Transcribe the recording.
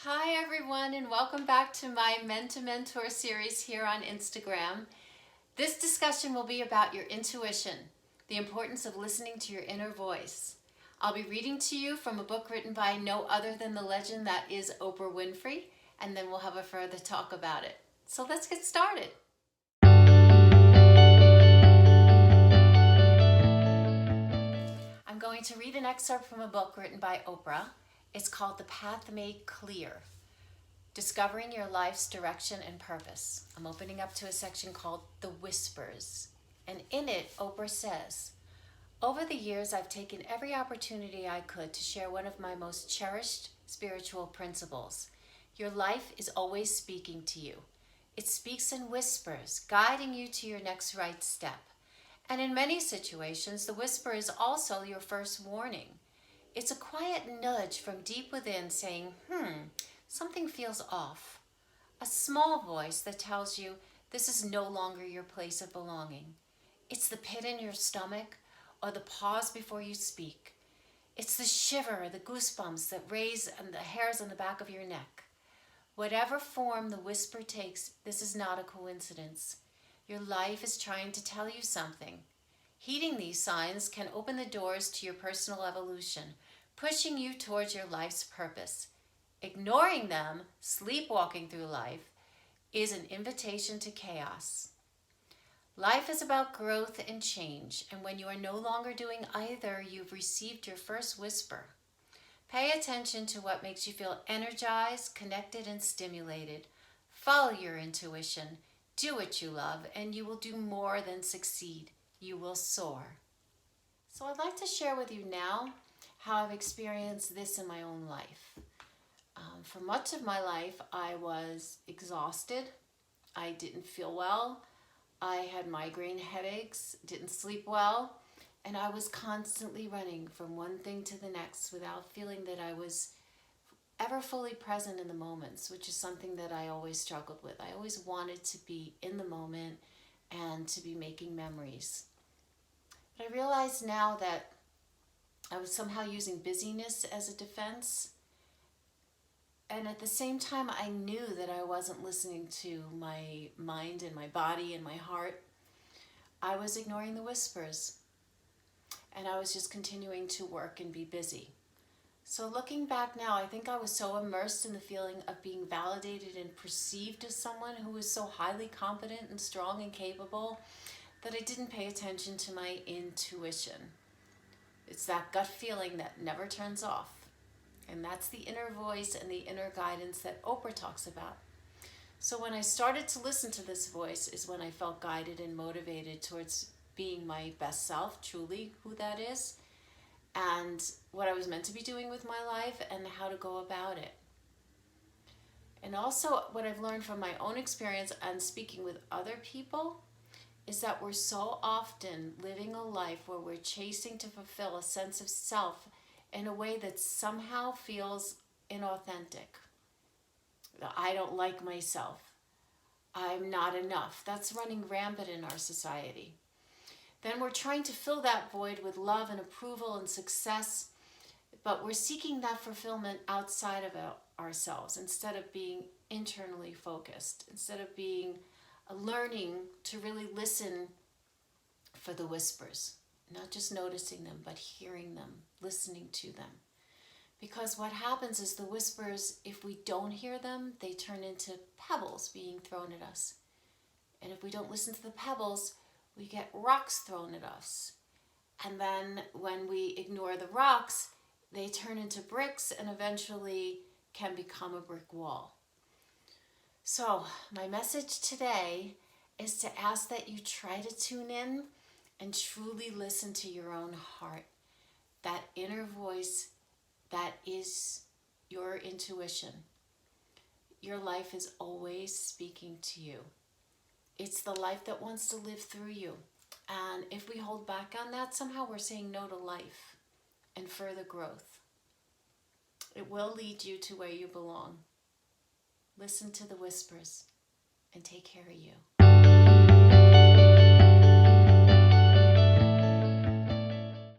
Hi everyone, and welcome back to my Men to Mentor series here on Instagram. This discussion will be about your intuition, the importance of listening to your inner voice. I'll be reading to you from a book written by no other than the legend that is Oprah Winfrey, and then we'll have a further talk about it. So let's get started. I'm going to read an excerpt from a book written by Oprah. It's called The Path Made Clear: Discovering Your Life's Direction and Purpose. I'm opening up to a section called The Whispers. And in it, Oprah says, "Over the years, I've taken every opportunity I could to share one of my most cherished spiritual principles. Your life is always speaking to you. It speaks in whispers, guiding you to your next right step. And in many situations, the whisper is also your first warning. It's a quiet nudge from deep within saying, something feels off. A small voice that tells you this is no longer your place of belonging. It's the pit in your stomach or the pause before you speak. It's the shiver or the goosebumps that raise the hairs on the back of your neck. Whatever form the whisper takes, this is not a coincidence. Your life is trying to tell you something. Heeding these signs can open the doors to your personal evolution, pushing you towards your life's purpose. Ignoring them, sleepwalking through life, is an invitation to chaos. Life is about growth and change, and when you are no longer doing either, you've received your first whisper. Pay attention to what makes you feel energized, connected, and stimulated. Follow your intuition, do what you love, and you will do more than succeed. You will soar." So I'd like to share with you now how I've experienced this in my own life. For much of my life, I was exhausted. I didn't feel well. I had migraine headaches, didn't sleep well, and I was constantly running from one thing to the next without feeling that I was ever fully present in the moments, which is something that I always struggled with. I always wanted to be in the moment and to be making memories. But I realize now that I was somehow using busyness as a defense. And at the same time, I knew that I wasn't listening to my mind and my body and my heart. I was ignoring the whispers. And I was just continuing to work and be busy. So looking back now, I think I was so immersed in the feeling of being validated and perceived as someone who was so highly competent and strong and capable that I didn't pay attention to my intuition. It's that gut feeling that never turns off. And that's the inner voice and the inner guidance that Oprah talks about. So when I started to listen to this voice is when I felt guided and motivated towards being my best self, truly who that is, and what I was meant to be doing with my life and how to go about it. And also what I've learned from my own experience and speaking with other people is that we're so often living a life where we're chasing to fulfill a sense of self in a way that somehow feels inauthentic. I don't like myself. I'm not enough. That's running rampant in our society. Then we're trying to fill that void with love and approval and success, but we're seeking that fulfillment outside of ourselves instead of being internally focused, instead of being learning to really listen for the whispers. Not just noticing them, but hearing them, listening to them. Because what happens is the whispers, if we don't hear them, they turn into pebbles being thrown at us. And if we don't listen to the pebbles, we get rocks thrown at us. And then when we ignore the rocks, they turn into bricks and eventually can become a brick wall. So my message today is to ask that you try to tune in and truly listen to your own heart, that inner voice that is your intuition. Your life is always speaking to you. It's the life that wants to live through you. And if we hold back on that, somehow we're saying no to life and further growth. It will lead you to where you belong. Listen to the whispers and take care of you.